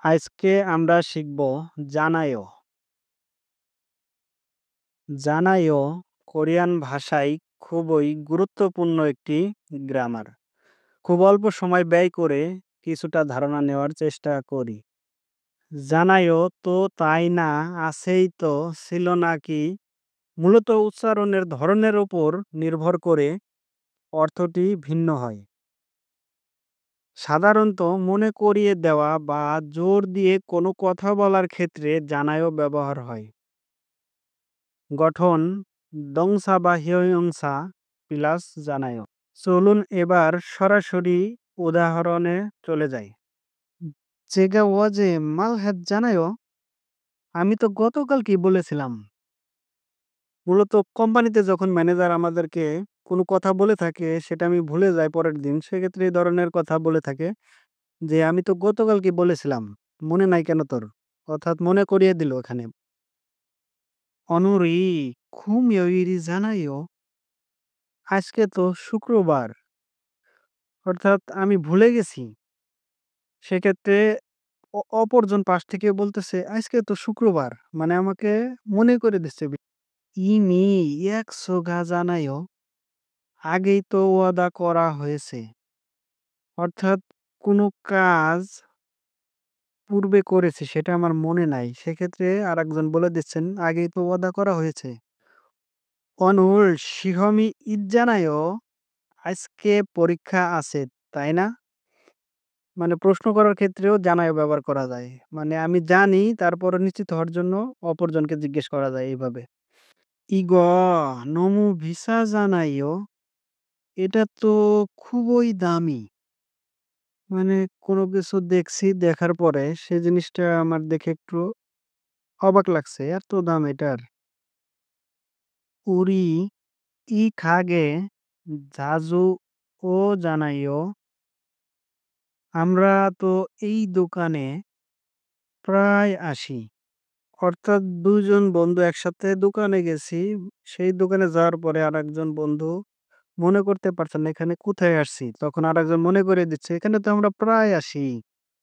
আজকে আমরা শিখব জানায়ো। জানায়ো কোরিয়ান ভাষায় খুবই গুরুত্বপূর্ণ একটি গ্রামার। খুব অল্প সময় ব্যয় করে কিছুটা ধারণা নেওয়ার চেষ্টা করি। জানায়ো তো তাই না, আছেই তো, ছিল নাকি, মূলত উচ্চারণের ধরনের উপর নির্ভর করে অর্থটি ভিন্ন হয়। সাধারণত মনে করিয়ে দেওয়া বা জোর দিয়ে কোনো কথা বলার ক্ষেত্রে জানায়ো ব্যবহার হয়। গঠন দংসা বা হিয়ংসা প্লাস জানায়ো। চলুন এবার সরাসরি উদাহরণে চলে যাই। 제가 어제 말했잖아요. আমি তো গতকাল কি বলেছিলাম। মূলত কোম্পানিতে যখন ম্যানেজার আমাদেরকে কোনো কথা বলে থাকে সেটা আমি ভুলে যাই পরের দিন, সেক্ষেত্রে এই ধরনের কথা বলে থাকে যে আমি তো গতকাল কি বলেছিলাম, মনে নাই কেন তোর? অর্থাৎ মনে করিয়ে দিল এখানে। অনরি খুম ইয়রি জানাইও, আজকে তো শুক্রবার, অর্থাৎ আমি ভুলে গেছি। সেক্ষেত্রে অপরজন পাশ থেকে বলতেছে, "আজকে তো শুক্রবার।" মানে আমাকে মনে করে দিচ্ছে। ইমি ইয়াকসোগা জানায়ও, আগেই তো ওয়াদা করা হয়েছে। অর্থাৎ কোনো কাজ পূর্বে করেছি সেটা আমার মনে নাই। সেক্ষেত্রে আরেকজন বলে দিচ্ছেন, "আগেই তো ওয়াদা করা হয়েছে।" "অনুল শিহমি ঈদ জানায়ও, আজকে পরীক্ষা আছে, তাই না?" মানে প্রশ্ন করার ক্ষেত্রেও জানায়ও ব্যবহার করা যায়। মানে আমি জানি তারপরও নিশ্চিত হওয়ার জন্য অপরজনকে জিজ্ঞেস করা যায় এইভাবে। ইগো নমু ভিসা জানাইও, এটা তো খুবই দামি। মানে কোনো কিছু দেখছি, দেখার পরে সে জিনিসটা আমার দেখে একটু অবাক লাগছে। এত দাম এটার। উরি ই খাগে জাজু ও জানাইও, আমরা তো এই দোকানে প্রায় আসি। অর্থাৎ ২ জন বন্ধু একসাথে দোকানে গেছি। সেই দোকানে যাওয়ার পরে আরেকজন বন্ধু মনে করতে পারছে না এখানে কোথায় আসছি। তখন আরেকজন মনে করিয়ে দিচ্ছে, "এখানে তো আমরা প্রায় আসি।"